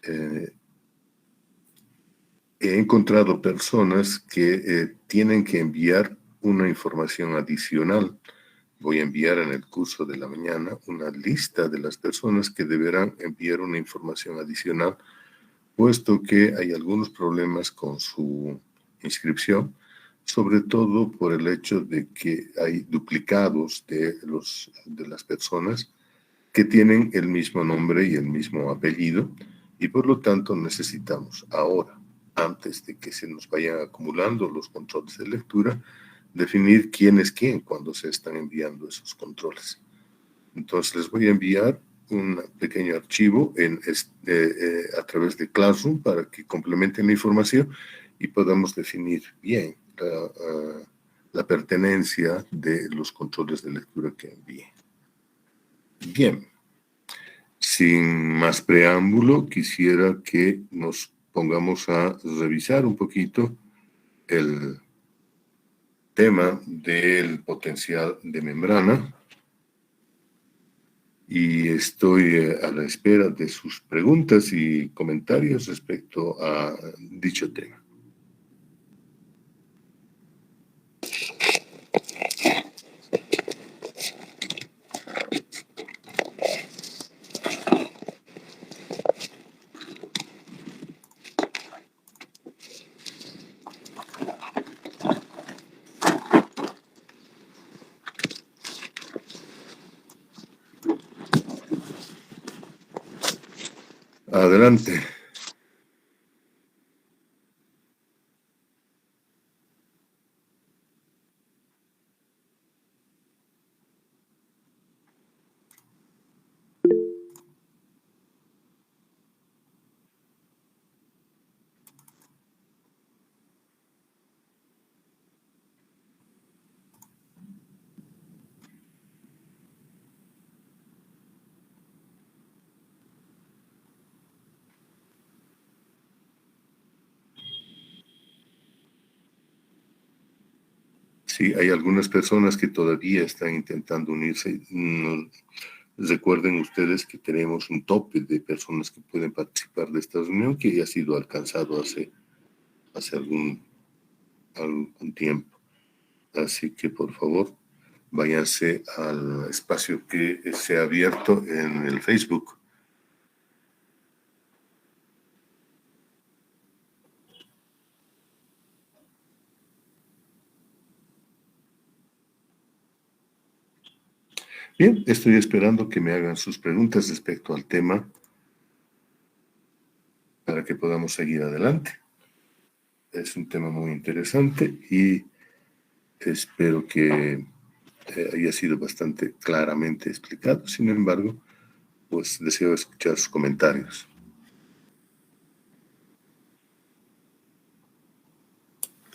he encontrado personas que tienen que enviar una información adicional. Voy a enviar en el curso de la mañana una lista de las personas que deberán enviar una información adicional, puesto que hay algunos problemas con su inscripción, sobre todo por el hecho de que hay duplicados de las personas que tienen el mismo nombre y el mismo apellido, y por lo tanto necesitamos ahora, antes de que se nos vayan acumulando los controles de lectura, definir quién es quién cuando se están enviando esos controles. Entonces les voy a enviar un pequeño archivo a través de Classroom para que complementen la información y podamos definir bien la pertenencia de los controles de lectura que envíe. Bien, sin más preámbulo, quisiera que nos pongamos a revisar un poquito el tema del potencial de membrana y estoy a la espera de sus preguntas y comentarios respecto a dicho tema. Adelante. Sí, hay algunas personas que todavía están intentando unirse. Recuerden ustedes que tenemos un tope de personas que pueden participar de esta reunión que ya ha sido alcanzado hace algún tiempo. Así que, por favor, váyanse al espacio que se ha abierto en el Facebook. Bien, estoy esperando que me hagan sus preguntas respecto al tema para que podamos seguir adelante. Es un tema muy interesante y espero que haya sido bastante claramente explicado. Sin embargo, pues deseo escuchar sus comentarios.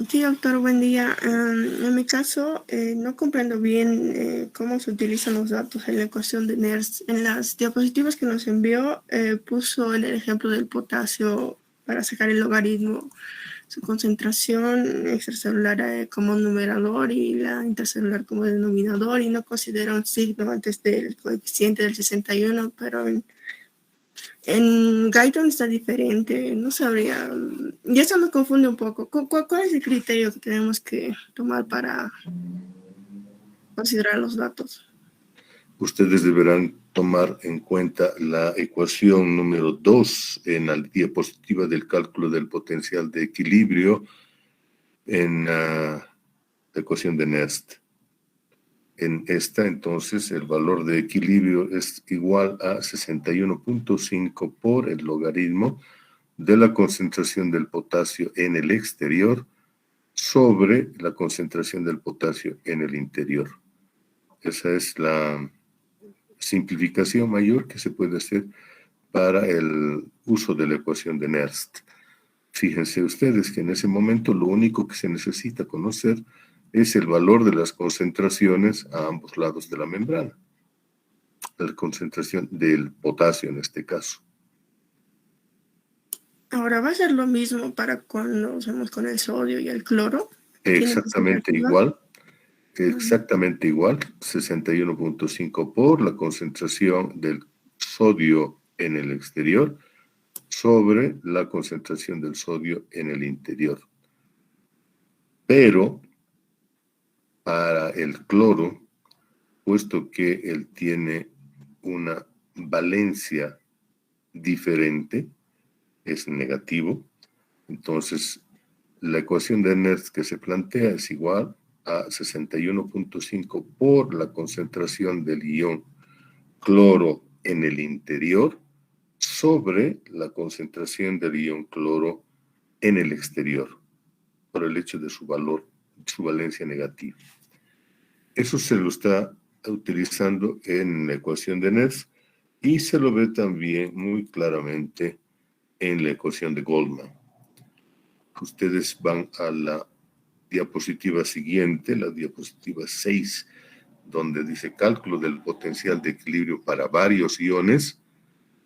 Sí, doctor, buen día. En mi caso, no comprendo bien cómo se utilizan los datos en la ecuación de Nernst. En las diapositivas que nos envió, puso en el ejemplo del potasio para sacar el logaritmo, su concentración extracelular como numerador y la intercelular como denominador, y no considera un signo antes del coeficiente del 61, pero en Guyton está diferente, no sabría. Y eso me confunde un poco. ¿Cuál es el criterio que tenemos que tomar para considerar los datos? Ustedes deberán tomar en cuenta la ecuación número 2 en la diapositiva del cálculo del potencial de equilibrio en la ecuación de Nernst. En esta, entonces, el valor de equilibrio es igual a 61.5 por el logaritmo de la concentración del potasio en el exterior sobre la concentración del potasio en el interior. Esa es la simplificación mayor que se puede hacer para el uso de la ecuación de Nernst. Fíjense ustedes que en ese momento lo único que se necesita conocer es el valor de las concentraciones a ambos lados de la membrana, la concentración del potasio en este caso. Ahora, ¿va a ser lo mismo para cuando usamos con el sodio y el cloro? Exactamente igual. Exactamente igual, 61.5 por la concentración del sodio en el exterior sobre la concentración del sodio en el interior. Pero para el cloro, puesto que él tiene una valencia diferente, es negativo, entonces la ecuación de Nernst que se plantea es igual a 61.5 por la concentración del ion cloro en el interior sobre la concentración del ion cloro en el exterior, por el hecho de su valor, su valencia negativa. Eso se lo está utilizando en la ecuación de Nernst y se lo ve también muy claramente en la ecuación de Goldman. Ustedes van a la diapositiva siguiente, la diapositiva 6, donde dice cálculo del potencial de equilibrio para varios iones.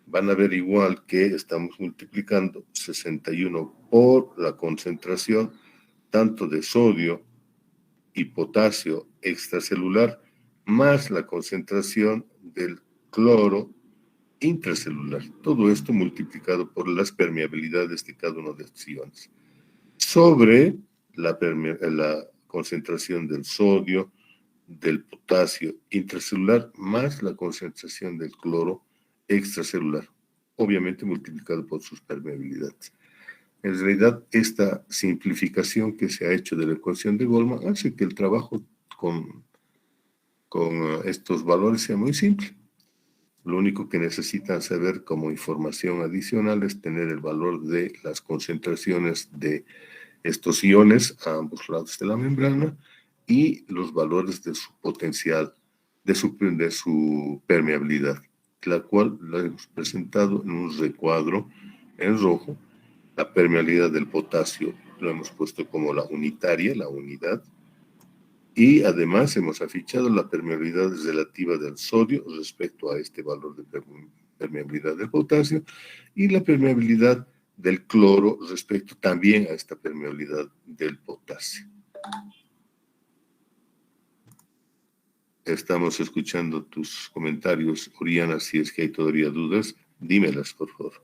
Van a ver igual que estamos multiplicando 61 por la concentración tanto de sodio y potasio extracelular más la concentración del cloro intracelular. Todo esto multiplicado por las permeabilidades de cada uno de estos iones. Sobre la concentración del sodio, del potasio intracelular más la concentración del cloro extracelular, obviamente multiplicado por sus permeabilidades. En realidad, esta simplificación que se ha hecho de la ecuación de Goldman hace que el trabajo con estos valores sea muy simple. Lo único que necesitan saber como información adicional es tener el valor de las concentraciones de estos iones a ambos lados de la membrana y los valores de su potencial, de su permeabilidad, la cual la hemos presentado en un recuadro en rojo. La permeabilidad del potasio lo hemos puesto como la unitaria, la unidad, y además hemos afichado la permeabilidad relativa del sodio respecto a este valor de permeabilidad del potasio y la permeabilidad del cloro respecto también a esta permeabilidad del potasio. Estamos escuchando tus comentarios, Oriana. Si es que hay todavía dudas, dímelas, por favor.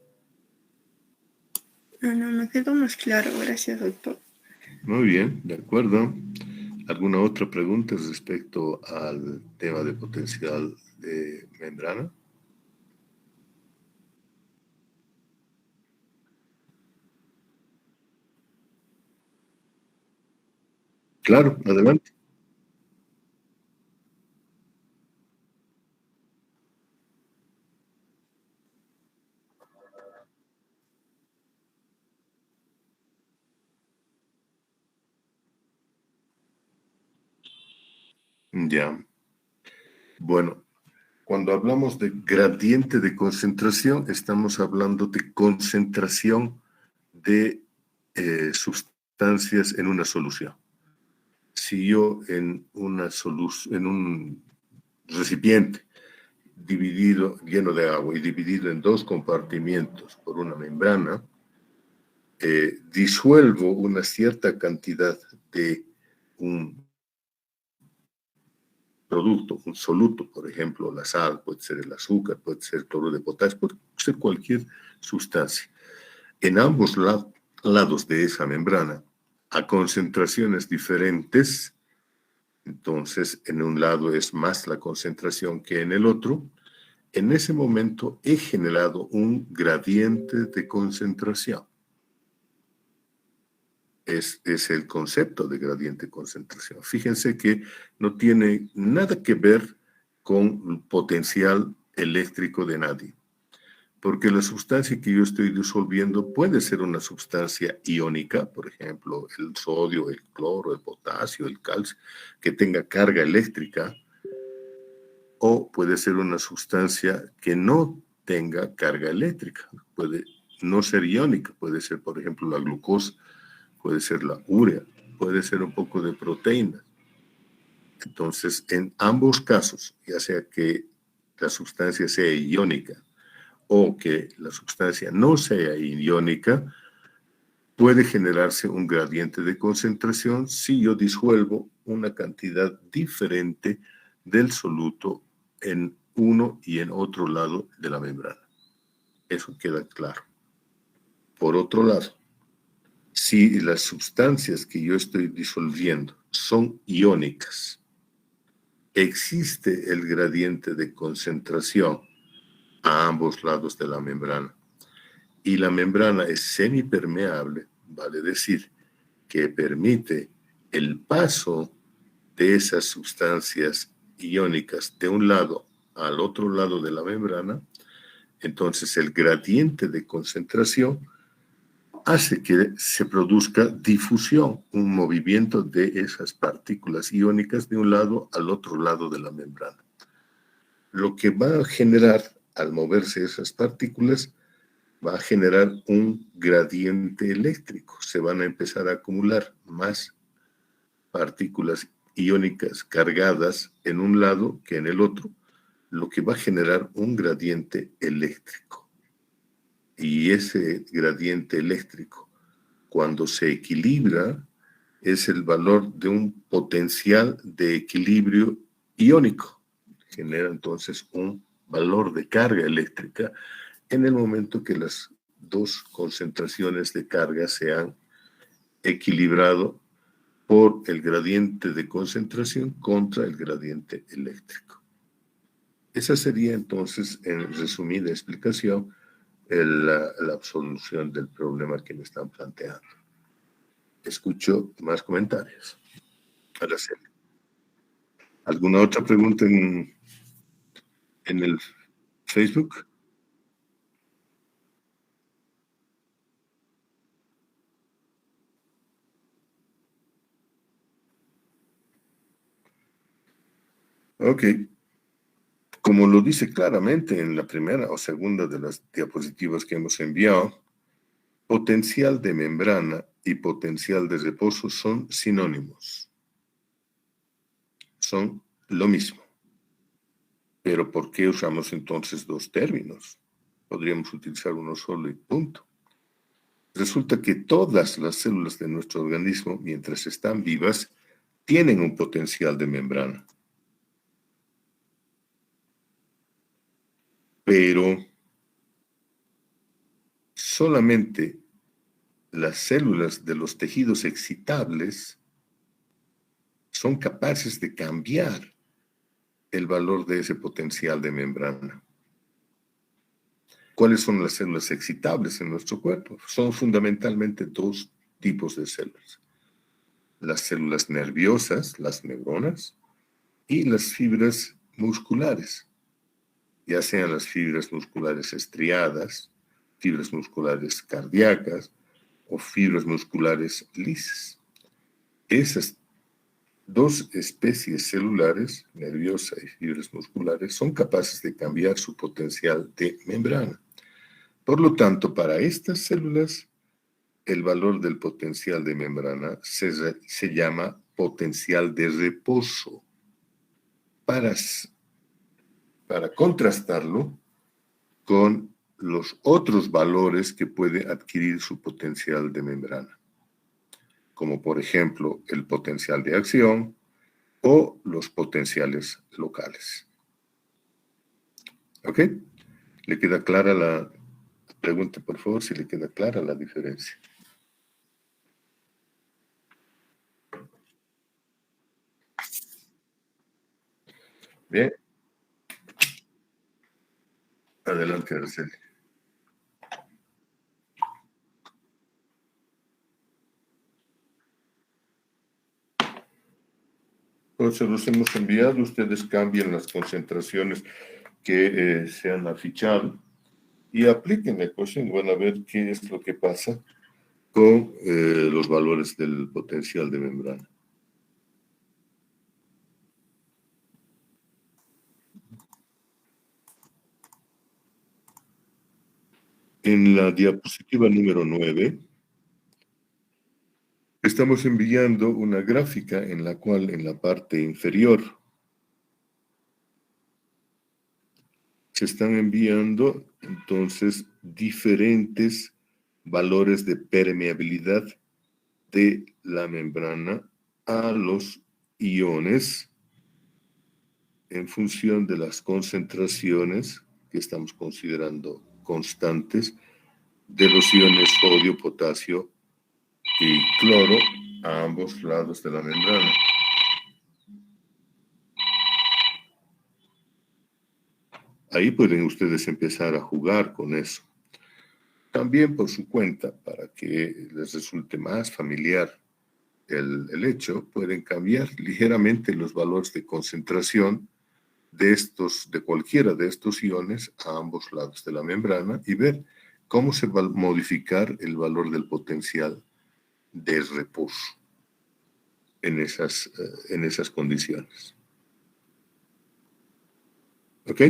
No, me quedó más claro, gracias, doctor. Muy bien, de acuerdo. ¿Alguna otra pregunta respecto al tema de potencial de membrana? Claro, adelante. Ya. Bueno, cuando hablamos de gradiente de concentración, estamos hablando de concentración de sustancias en una solución. Si yo en un recipiente dividido, lleno de agua y dividido en dos compartimientos por una membrana, disuelvo una cierta cantidad de un producto, un soluto, por ejemplo, la sal, puede ser el azúcar, puede ser el cloro de potasio, puede ser cualquier sustancia. En ambos lados de esa membrana, a concentraciones diferentes, entonces en un lado es más la concentración que en el otro, en ese momento he generado un gradiente de concentración. Es el concepto de gradiente de concentración. Fíjense que no tiene nada que ver con el potencial eléctrico de nadie, porque la sustancia que yo estoy disolviendo puede ser una sustancia iónica, por ejemplo, el sodio, el cloro, el potasio, el calcio, que tenga carga eléctrica, o puede ser una sustancia que no tenga carga eléctrica, puede no ser iónica, puede ser, por ejemplo, la glucosa, puede ser la urea, puede ser un poco de proteína. Entonces, en ambos casos, ya sea que la sustancia sea iónica o que la sustancia no sea iónica, puede generarse un gradiente de concentración si yo disuelvo una cantidad diferente del soluto en uno y en otro lado de la membrana. Eso queda claro. Por otro lado, si las sustancias que yo estoy disolviendo son iónicas, existe el gradiente de concentración a ambos lados de la membrana. Y la membrana es semipermeable, vale decir, que permite el paso de esas sustancias iónicas de un lado al otro lado de la membrana. Entonces el gradiente de concentración hace que se produzca difusión, un movimiento de esas partículas iónicas de un lado al otro lado de la membrana. Lo que va a generar al moverse esas partículas va a generar un gradiente eléctrico. Se van a empezar a acumular más partículas iónicas cargadas en un lado que en el otro, lo que va a generar un gradiente eléctrico. Y ese gradiente eléctrico, cuando se equilibra, es el valor de un potencial de equilibrio iónico. Genera entonces un valor de carga eléctrica en el momento que las dos concentraciones de carga se han equilibrado por el gradiente de concentración contra el gradiente eléctrico. Esa sería entonces, en resumida explicación, la solución del problema que me están planteando. Escucho más comentarios. Araceli. ¿Alguna otra pregunta en el Facebook? Ok. Como lo dice claramente en la primera o segunda de las diapositivas que hemos enviado, potencial de membrana y potencial de reposo son sinónimos. Son lo mismo. Pero ¿por qué usamos entonces dos términos? Podríamos utilizar uno solo y punto. Resulta que todas las células de nuestro organismo, mientras están vivas, tienen un potencial de membrana. Pero solamente las células de los tejidos excitables son capaces de cambiar el valor de ese potencial de membrana. ¿Cuáles son las células excitables en nuestro cuerpo? Son fundamentalmente dos tipos de células. Las células nerviosas, las neuronas, y las fibras musculares, ya sean las fibras musculares estriadas, fibras musculares cardíacas o fibras musculares lisas. Esas dos especies celulares, nerviosa y fibras musculares, son capaces de cambiar su potencial de membrana. Por lo tanto, para estas células, el valor del potencial de membrana se llama potencial de reposo. Para contrastarlo con los otros valores que puede adquirir su potencial de membrana, como por ejemplo el potencial de acción o los potenciales locales. ¿Ok? ¿Le queda clara la pregunta, por favor, si le queda clara la diferencia? Bien. Adelante, Araceli. Pues se los hemos enviado, ustedes cambian las concentraciones que se han afichado y apliquen la ecuación y van a ver qué es lo que pasa con los valores del potencial de membrana. En la diapositiva número 9, estamos enviando una gráfica en la cual en la parte inferior se están enviando entonces diferentes valores de permeabilidad de la membrana a los iones en función de las concentraciones que estamos considerando constantes de los iones sodio, potasio y cloro a ambos lados de la membrana. Ahí pueden ustedes empezar a jugar con eso. También por su cuenta, para que les resulte más familiar el hecho, pueden cambiar ligeramente los valores de concentración de cualquiera de estos iones a ambos lados de la membrana y ver cómo se va a modificar el valor del potencial de reposo en esas condiciones. ¿Ok?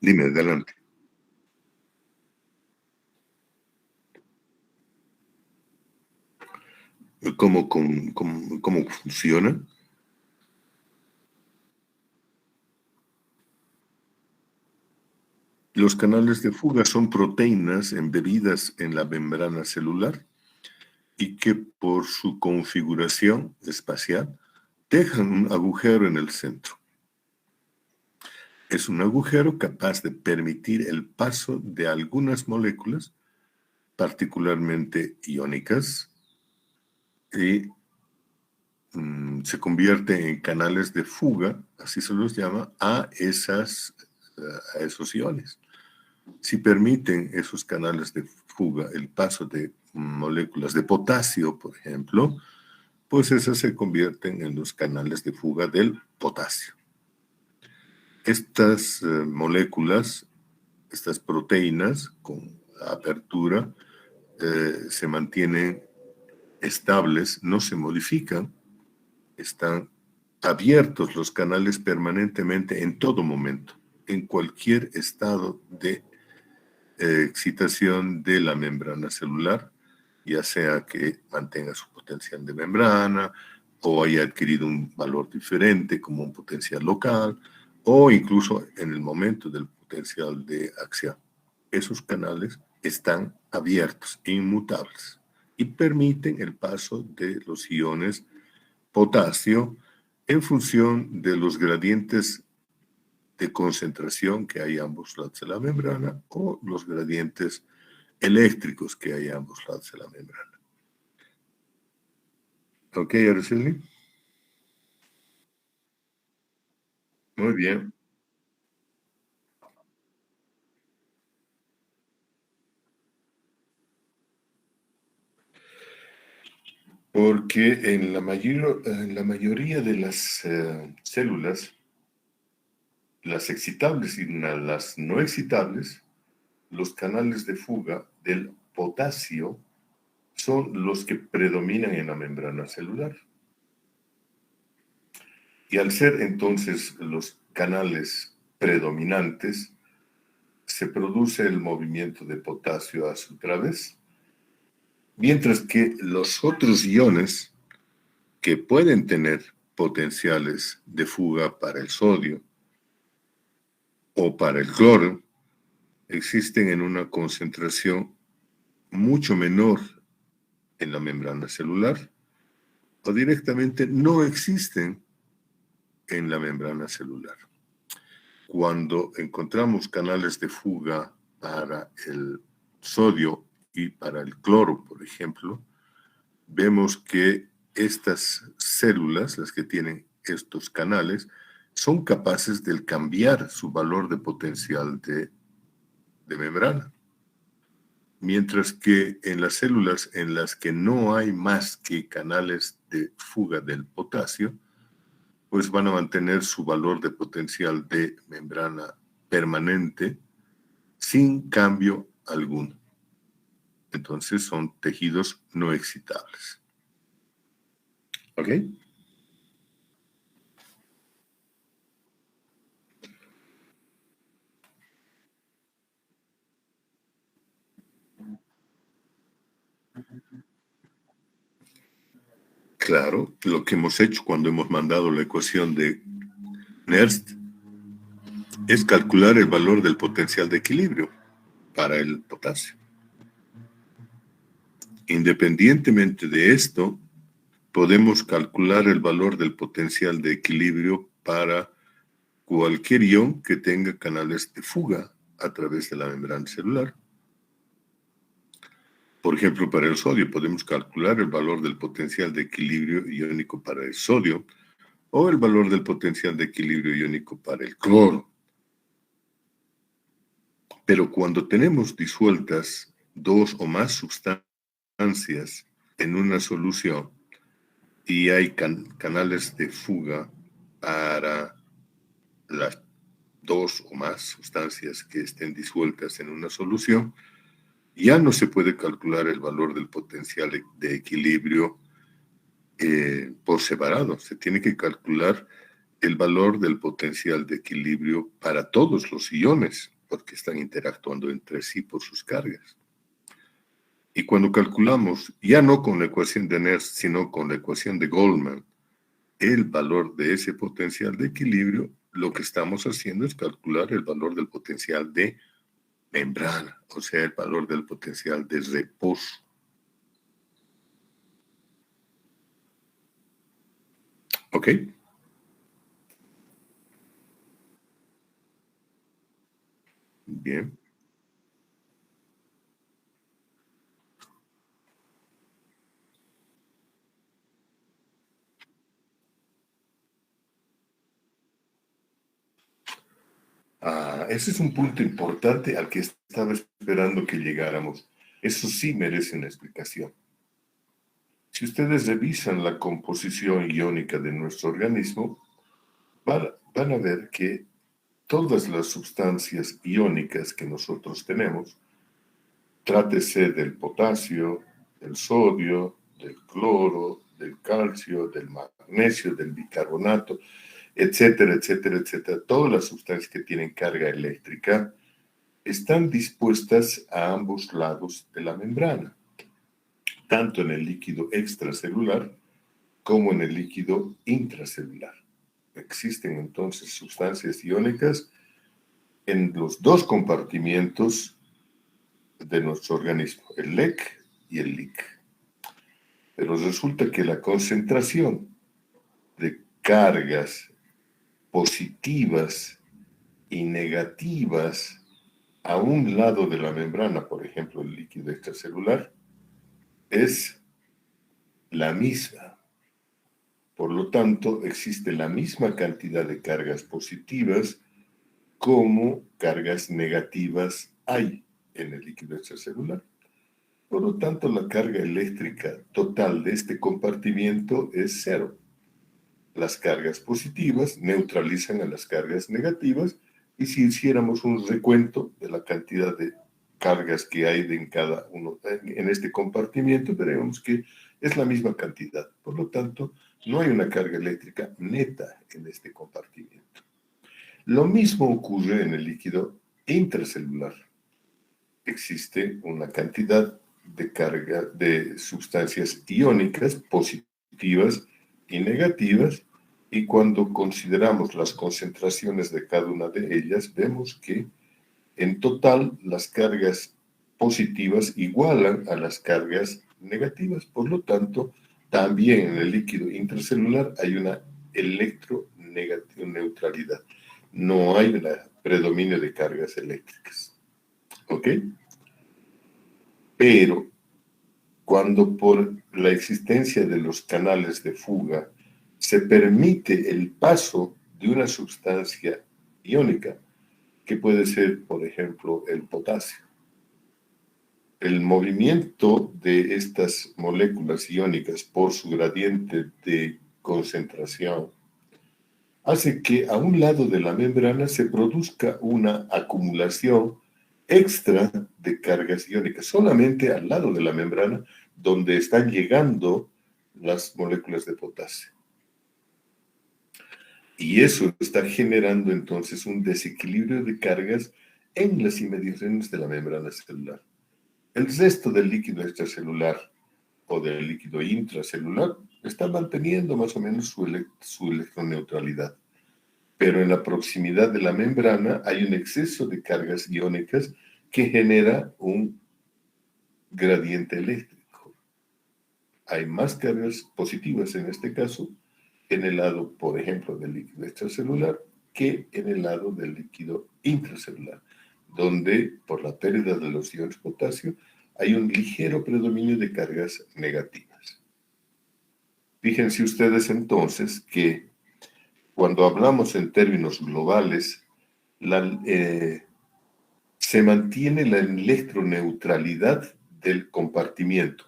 Dime, adelante. ¿Cómo funciona? Los canales de fuga son proteínas embebidas en la membrana celular y que por su configuración espacial dejan un agujero en el centro. Es un agujero capaz de permitir el paso de algunas moléculas, particularmente iónicas, y se convierte en canales de fuga, así se los llama, a esos iones. Si permiten esos canales de fuga el paso de moléculas de potasio, por ejemplo, pues esas se convierten en los canales de fuga del potasio. Estas moléculas, estas proteínas con apertura, se mantienen estables, no se modifican, están abiertos los canales permanentemente en todo momento, en cualquier estado de excitación de la membrana celular, ya sea que mantenga su potencial de membrana o haya adquirido un valor diferente como un potencial local o incluso en el momento del potencial de acción. Esos canales están abiertos, inmutables y permiten el paso de los iones potasio en función de los gradientes de concentración que hay a ambos lados de la membrana o los gradientes eléctricos que hay a ambos lados de la membrana. ¿Ok, Araceli? Muy bien. Porque en la mayoría de las células, las excitables y las no excitables, los canales de fuga del potasio son los que predominan en la membrana celular. Y al ser entonces los canales predominantes, se produce el movimiento de potasio a su través, mientras que los otros iones que pueden tener potenciales de fuga para el sodio o para el cloro existen en una concentración mucho menor en la membrana celular o directamente no existen en la membrana celular. Cuando encontramos canales de fuga para el sodio y para el cloro, por ejemplo, vemos que estas células, las que tienen estos canales, son capaces de cambiar su valor de potencial de membrana. Mientras que en las células en las que no hay más que canales de fuga del potasio, pues van a mantener su valor de potencial de membrana permanente sin cambio alguno. Entonces son tejidos no excitables. ¿Ok? Claro, lo que hemos hecho cuando hemos mandado la ecuación de Nernst es calcular el valor del potencial de equilibrio para el potasio. Independientemente de esto, podemos calcular el valor del potencial de equilibrio para cualquier ion que tenga canales de fuga a través de la membrana celular. Por ejemplo, para el sodio podemos calcular el valor del potencial de equilibrio iónico para el sodio o el valor del potencial de equilibrio iónico para el cloro. Pero cuando tenemos disueltas dos o más sustancias en una solución y hay canales de fuga para las dos o más sustancias que estén disueltas en una solución, ya no se puede calcular el valor del potencial de equilibrio por separado. Se tiene que calcular el valor del potencial de equilibrio para todos los iones, porque están interactuando entre sí por sus cargas. Y cuando calculamos, ya no con la ecuación de Nernst, sino con la ecuación de Goldman, el valor de ese potencial de equilibrio, lo que estamos haciendo es calcular el valor del potencial de membrana, o sea, el valor del potencial de reposo. ¿Ok? Bien. Ese es un punto importante al que estaba esperando que llegáramos. Eso sí merece una explicación. Si ustedes revisan la composición iónica de nuestro organismo, van a ver que todas las sustancias iónicas que nosotros tenemos, trátese del potasio, del sodio, del cloro, del calcio, del magnesio, del bicarbonato, etcétera, etcétera, etcétera, todas las sustancias que tienen carga eléctrica están dispuestas a ambos lados de la membrana, tanto en el líquido extracelular como en el líquido intracelular. Existen entonces sustancias iónicas en los dos compartimientos de nuestro organismo, el LEC y el LIC. Pero resulta que la concentración de cargas positivas y negativas a un lado de la membrana, por ejemplo, el líquido extracelular, es la misma. Por lo tanto, existe la misma cantidad de cargas positivas como cargas negativas hay en el líquido extracelular. Por lo tanto, la carga eléctrica total de este compartimiento es cero. Las cargas positivas neutralizan a las cargas negativas y si hiciéramos un recuento de la cantidad de cargas que hay en cada uno en este compartimiento, veremos que es la misma cantidad. Por lo tanto, no hay una carga eléctrica neta en este compartimiento. Lo mismo ocurre en el líquido intracelular. Existe una cantidad de carga de sustancias iónicas positivas y negativas, y cuando consideramos las concentraciones de cada una de ellas, vemos que en total las cargas positivas igualan a las cargas negativas. Por lo tanto, también en el líquido intracelular hay una electroneutralidad. No hay un predominio de cargas eléctricas. ¿Ok? Pero cuando por la existencia de los canales de fuga se permite el paso de una sustancia iónica, que puede ser, por ejemplo, el potasio. El movimiento de estas moléculas iónicas por su gradiente de concentración hace que a un lado de la membrana se produzca una acumulación extra de cargas iónicas, solamente al lado de la membrana donde están llegando las moléculas de potasio. Y eso está generando entonces un desequilibrio de cargas en las inmediaciones de la membrana celular. El resto del líquido extracelular o del líquido intracelular está manteniendo más o menos su electroneutralidad. Pero en la proximidad de la membrana hay un exceso de cargas iónicas que genera un gradiente eléctrico. hay más cargas positivas en este caso en el lado, por ejemplo, del líquido extracelular que en el lado del líquido intracelular, donde por la pérdida de los iones potasio hay un ligero predominio de cargas negativas. Fíjense ustedes entonces que cuando hablamos en términos globales, se mantiene la electroneutralidad del compartimiento.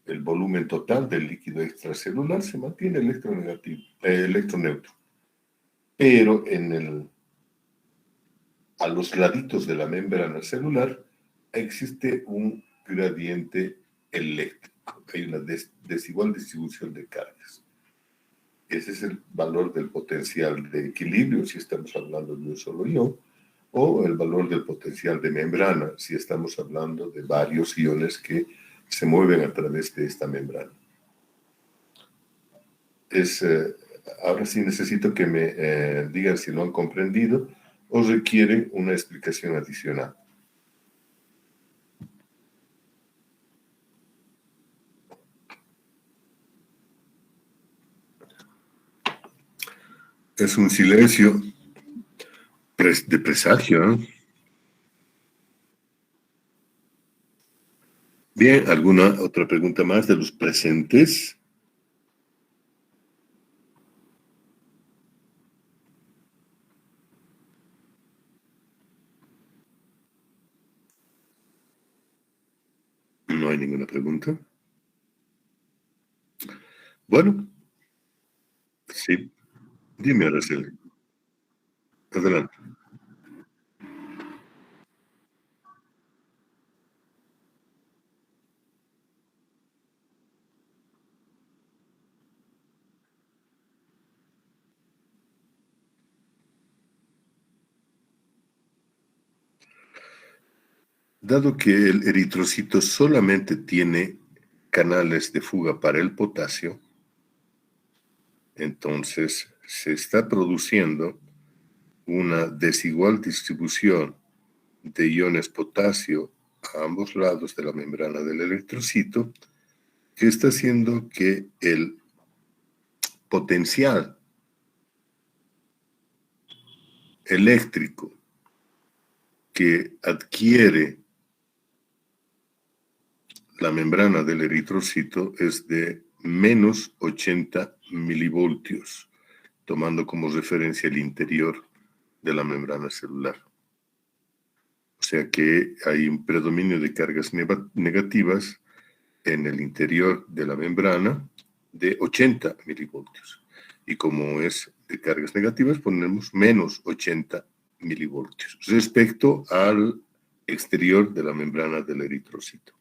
El volumen total del líquido extracelular se mantiene electroneutro. Pero a los laditos de la membrana celular existe un gradiente eléctrico. Hay una desigual distribución de cargas. Ese es el valor del potencial de equilibrio si estamos hablando de un solo ion, o el valor del potencial de membrana si estamos hablando de varios iones que se mueven a través de esta membrana. Ahora sí necesito que me digan si lo han comprendido o requieren una explicación adicional. Es un silencio de presagio, ¿eh? Bien, ¿alguna otra pregunta más de los presentes? No hay ninguna pregunta. Bueno, sí. Dime, Araceli. Adelante. Dado que el eritrocito solamente tiene canales de fuga para el potasio, entonces se está produciendo una desigual distribución de iones potasio a ambos lados de la membrana del eritrocito, que está haciendo que el potencial eléctrico que adquiere la membrana del eritrocito es de menos 80 milivoltios, tomando como referencia el interior de la membrana celular. O sea que hay un predominio de cargas negativas en el interior de la membrana de 80 milivoltios. Y como es de cargas negativas, ponemos menos 80 milivoltios respecto al exterior de la membrana del eritrocito.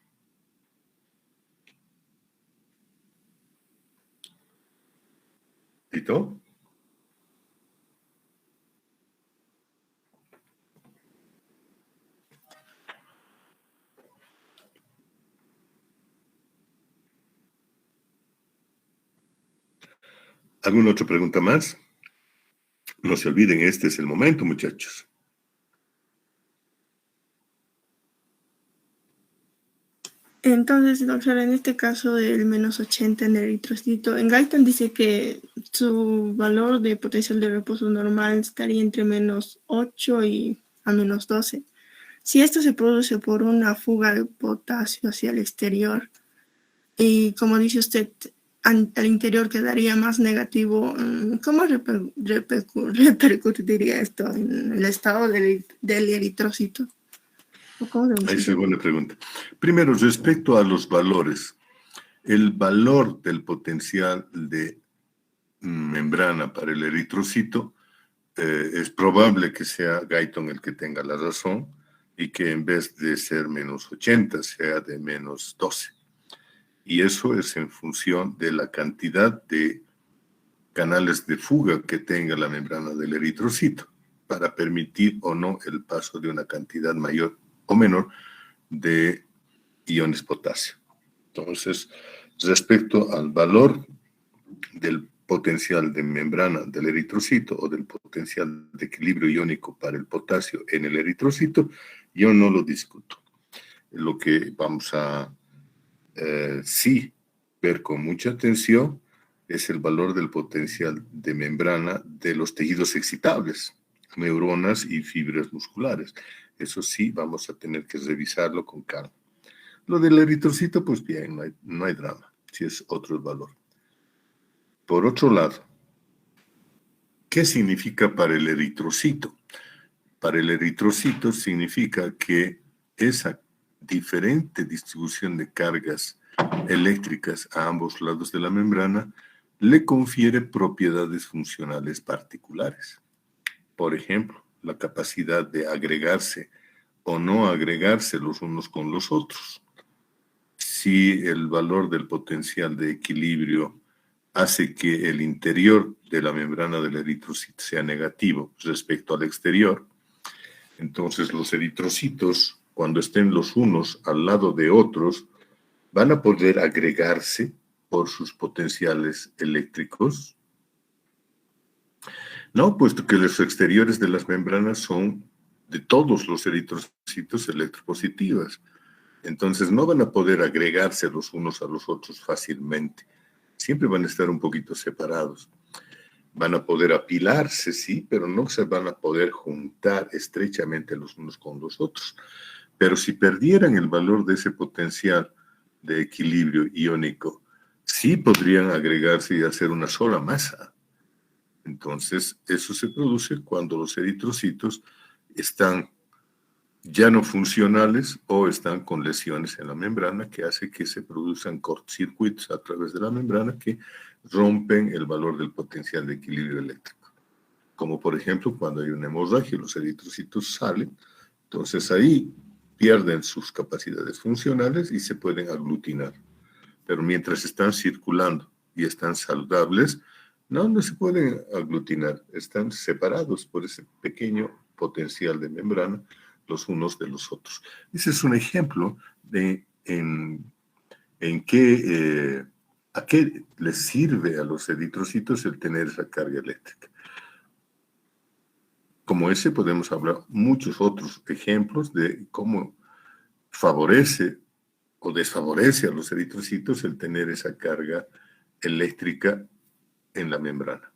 ¿Listo? ¿Alguna otra pregunta más? No se olviden, este es el momento, muchachos. Entonces, doctor, en este caso del menos 80 en el eritrocito, en Guyton dice que su valor de potencial de reposo normal estaría entre menos 8 y a menos 12. Si esto se produce por una fuga de potasio hacia el exterior, y como dice usted, al interior quedaría más negativo, ¿cómo repercutiría esto en el estado del eritrocito? Ahí es buena pregunta. Primero, respecto a los valores, el valor del potencial de membrana para el eritrocito, es probable que sea Guyton el que tenga la razón y que en vez de ser menos 80 sea de menos 12. Y eso es en función de la cantidad de canales de fuga que tenga la membrana del eritrocito para permitir o no el paso de una cantidad mayor o menor de iones potasio. Entonces, respecto al valor del potencial de membrana del eritrocito o del potencial de equilibrio iónico para el potasio en el eritrocito, yo no lo discuto. Lo que vamos a sí ver con mucha atención es el valor del potencial de membrana de los tejidos excitables, neuronas y fibras musculares. Eso sí, vamos a tener que revisarlo con calma. Lo del eritrocito, pues bien, no hay drama, si es otro valor. Por otro lado, ¿qué significa para el eritrocito? Para el eritrocito significa que esa diferente distribución de cargas eléctricas a ambos lados de la membrana le confiere propiedades funcionales particulares. Por ejemplo, la capacidad de agregarse o no agregarse los unos con los otros. Si el valor del potencial de equilibrio hace que el interior de la membrana del eritrocito sea negativo respecto al exterior, entonces los eritrocitos, cuando estén los unos al lado de otros, van a poder agregarse por sus potenciales eléctricos. No, puesto que los exteriores de las membranas son de todos los eritrocitos electropositivas. Entonces no van a poder agregarse los unos a los otros fácilmente. Siempre van a estar un poquito separados. Van a poder apilarse, sí, pero no se van a poder juntar estrechamente los unos con los otros. Pero si perdieran el valor de ese potencial de equilibrio iónico, sí podrían agregarse y hacer una sola masa. Entonces, eso se produce cuando los eritrocitos están ya no funcionales o están con lesiones en la membrana que hace que se produzcan cortocircuitos a través de la membrana que rompen el valor del potencial de equilibrio eléctrico. Como por ejemplo cuando hay una hemorragia, los eritrocitos salen, entonces ahí pierden sus capacidades funcionales y se pueden aglutinar. Pero mientras están circulando y están saludables, no se pueden aglutinar, están separados por ese pequeño potencial de membrana los unos de los otros. Ese es un ejemplo de a qué les sirve a los eritrocitos el tener esa carga eléctrica. Como ese podemos hablar muchos otros ejemplos de cómo favorece o desfavorece a los eritrocitos el tener esa carga eléctrica en la membrana.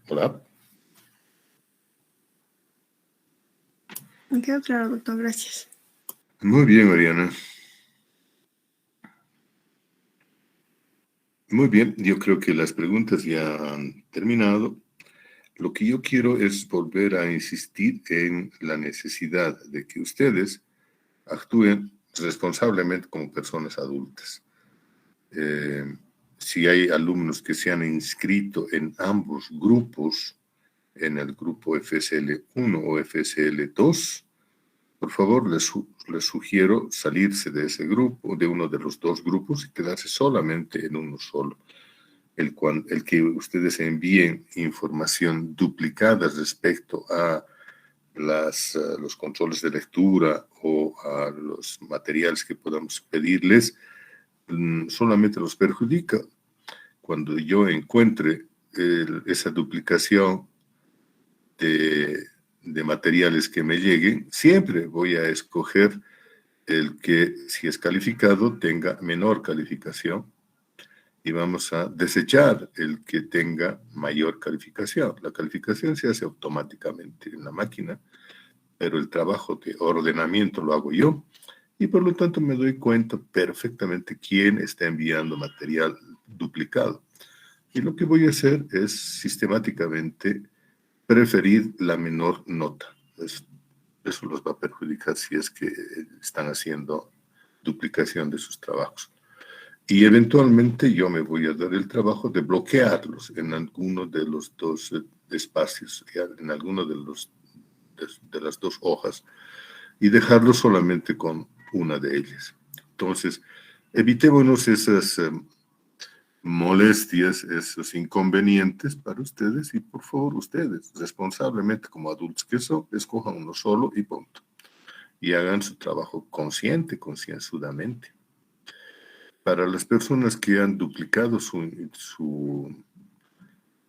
Hola. Me quedó claro, doctor, gracias. Muy bien, Mariana. Muy bien, yo creo que las preguntas ya han terminado. Lo que yo quiero es volver a insistir en la necesidad de que ustedes actúen responsablemente como personas adultas. Si hay alumnos que se han inscrito en ambos grupos, en el grupo FSL1 o FSL2, por favor, les sugiero salirse de ese grupo, de uno de los dos grupos y quedarse solamente en uno solo. El que ustedes envíen información duplicada respecto a los controles de lectura o a los materiales que podamos pedirles, solamente los perjudica. Cuando yo encuentre esa duplicación de materiales que me lleguen, siempre voy a escoger el que, si es calificado, tenga menor calificación y vamos a desechar el que tenga mayor calificación. La calificación se hace automáticamente en la máquina, pero el trabajo de ordenamiento lo hago yo y por lo tanto me doy cuenta perfectamente quién está enviando material duplicado. Y lo que voy a hacer es sistemáticamente preferir la menor nota. Eso los va a perjudicar si es que están haciendo duplicación de sus trabajos. Y eventualmente yo me voy a dar el trabajo de bloquearlos en alguno de los dos espacios, en alguno de las dos hojas, y dejarlos solamente con una de ellas. Entonces, evitémonos esas molestias, esos inconvenientes para ustedes y por favor ustedes, responsablemente como adultos que son, escojan uno solo y punto. Y hagan su trabajo concienzudamente. Para las personas que han duplicado su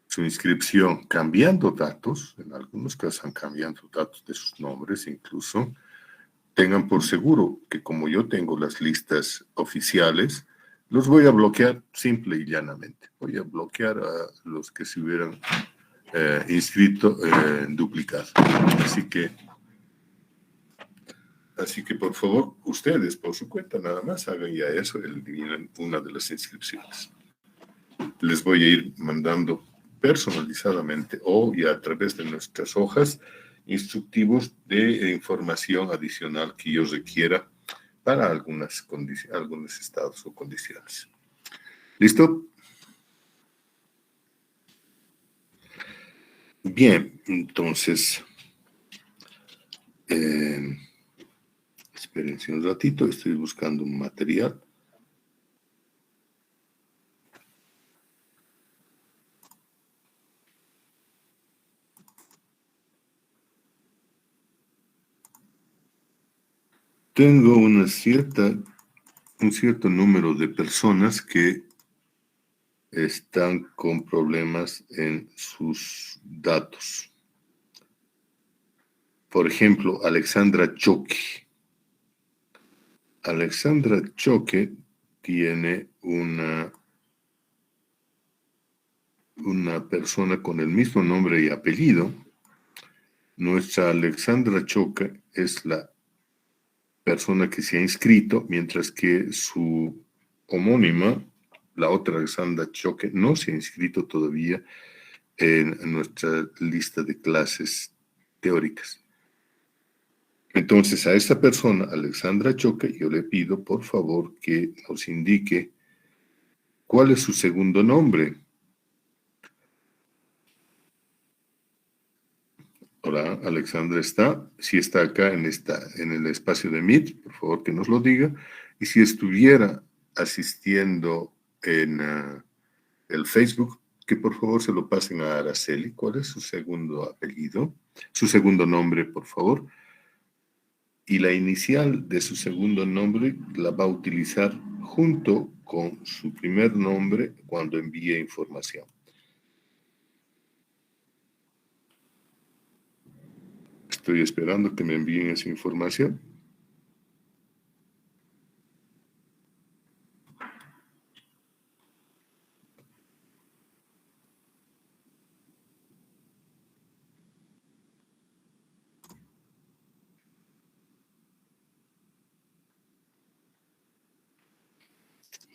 su inscripción cambiando datos, en algunos casos han cambiado datos de sus nombres incluso, tengan por seguro que como yo tengo las listas oficiales, los voy a bloquear simple y llanamente. Voy a bloquear a los que se hubieran inscrito en duplicado. Así que, por favor, ustedes, por su cuenta, nada más hagan ya eso, eliminen una de las inscripciones. Les voy a ir mandando personalizadamente o ya a través de nuestras hojas instructivos de información adicional que yo requiera para algunos estados o condiciones. ¿Listo? Bien, entonces, espérense un ratito, estoy buscando un material. Tengo un cierto número de personas que están con problemas en sus datos. Por ejemplo, Alexandra Choque. Alexandra Choque tiene una persona con el mismo nombre y apellido. Nuestra Alexandra Choque es la persona que se ha inscrito, mientras que su homónima, la otra Alexandra Choque, no se ha inscrito todavía en nuestra lista de clases teóricas. Entonces, a esta persona, Alexandra Choque, yo le pido, por favor, que nos indique cuál es su segundo nombre. Hola, Alexandra está. Si está acá en el espacio de Meet, por favor que nos lo diga. Y si estuviera asistiendo en el Facebook, que por favor se lo pasen a Araceli. ¿Cuál es su segundo apellido? Su segundo nombre, por favor. Y la inicial de su segundo nombre la va a utilizar junto con su primer nombre cuando envíe información. Estoy esperando que me envíen esa información.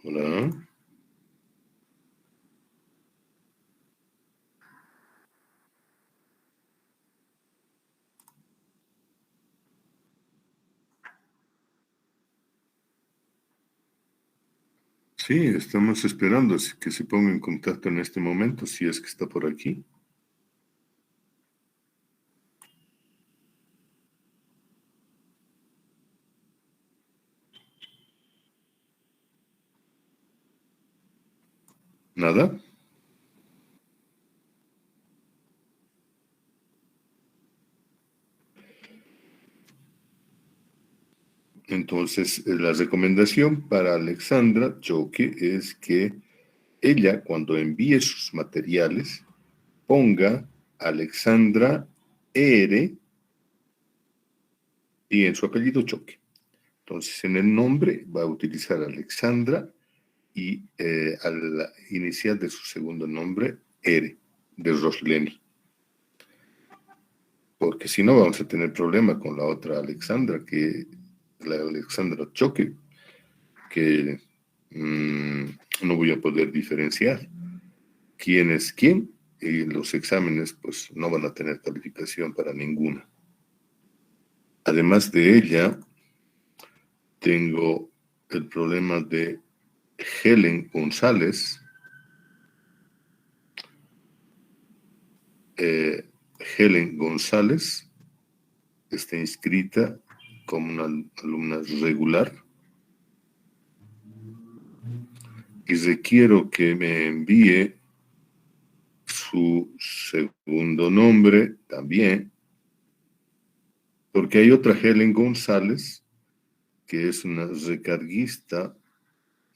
Hola. Sí, estamos esperando que se ponga en contacto en este momento, si es que está por aquí. ¿Nada? Entonces, la recomendación para Alexandra Choque es que ella, cuando envíe sus materiales, ponga Alexandra R y en su apellido Choque. Entonces, en el nombre va a utilizar Alexandra y al inicial de su segundo nombre, R, de Rosleni. Porque si no vamos a tener problema con la otra Alexandra, la Alexandra Choque, que no voy a poder diferenciar quién es quién, y los exámenes pues no van a tener calificación para ninguna. Además de ella, tengo el problema de Helen González. Helen González está inscrita como una alumna regular y requiero que me envíe su segundo nombre también, porque hay otra Helen González que es una recarguista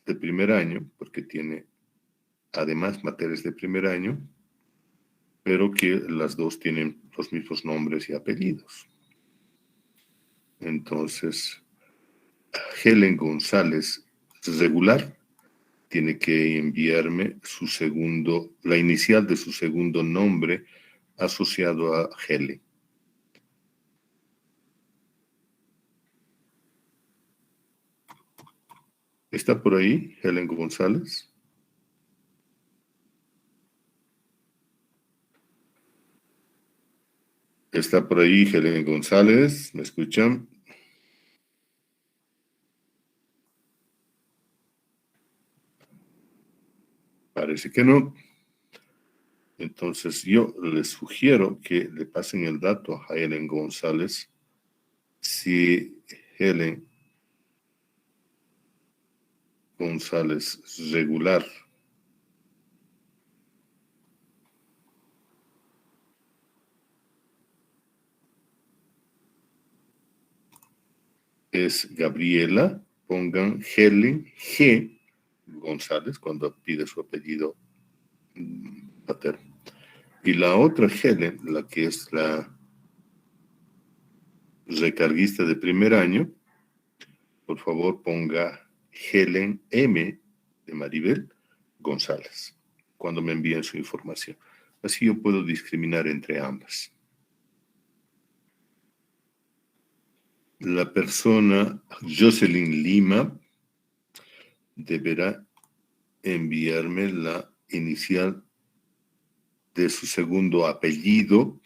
de primer año, porque tiene además materias de primer año, pero que las dos tienen los mismos nombres y apellidos. Entonces, Helen González regular tiene que enviarme la inicial de su segundo nombre asociado a Helen. ¿Está por ahí Helen González? ¿Está por ahí Helen González? ¿Me escuchan? Parece que no. Entonces yo les sugiero que le pasen el dato a Helen González. Si Helen González regular es Gabriela, pongan Helen G. González cuando pide su apellido paterno. Y la otra Helen, la que es la recarguista de primer año, por favor ponga Helen M. de Maribel González cuando me envíen su información. Así yo puedo discriminar entre ambas. La persona Jocelyn Lima deberá enviarme la inicial de su segundo apellido,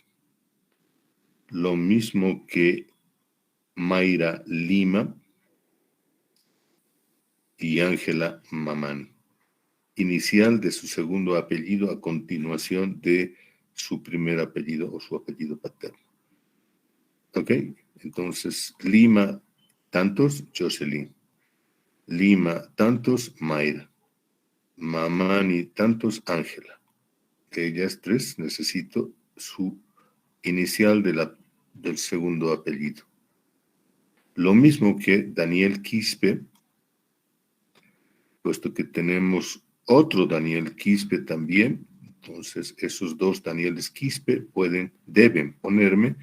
lo mismo que Mayra Lima y Ángela Mamani. Inicial de su segundo apellido a continuación de su primer apellido o su apellido paterno. ¿Ok? Entonces, Lima, tantos, Jocelyn. Lima, tantos, Mayra. Mamani, tantos, Ángela. Ellas tres, necesito su inicial del segundo apellido. Lo mismo que Daniel Quispe, puesto que tenemos otro Daniel Quispe también, entonces esos dos Danieles Quispe deben ponerme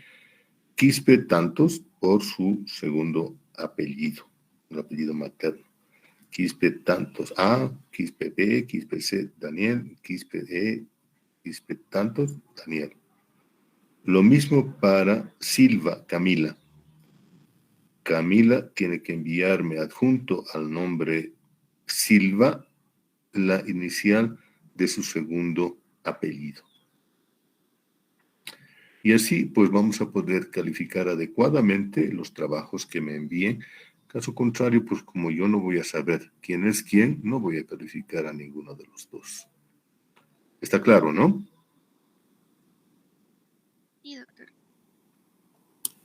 Quispe tantos por su segundo apellido, el apellido materno. Quispe tantos A, Quispe B, Quispe C, Daniel, Quispe E, Quispe tantos, Daniel. Lo mismo para Silva, Camila. Camila tiene que enviarme adjunto al nombre Silva la inicial de su segundo apellido. Y así, pues vamos a poder calificar adecuadamente los trabajos que me envíen. Caso contrario, pues como yo no voy a saber quién es quién, no voy a calificar a ninguno de los dos. ¿Está claro, no? Sí, doctor.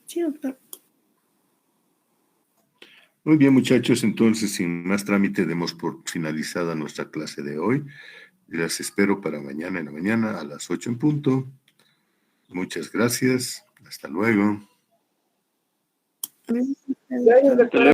Sí, doctor. Muy bien, muchachos, entonces, sin más trámite, demos por finalizada nuestra clase de hoy. Las espero para mañana en la mañana a las 8 en punto. Muchas gracias. Hasta luego. Gracias, doctor.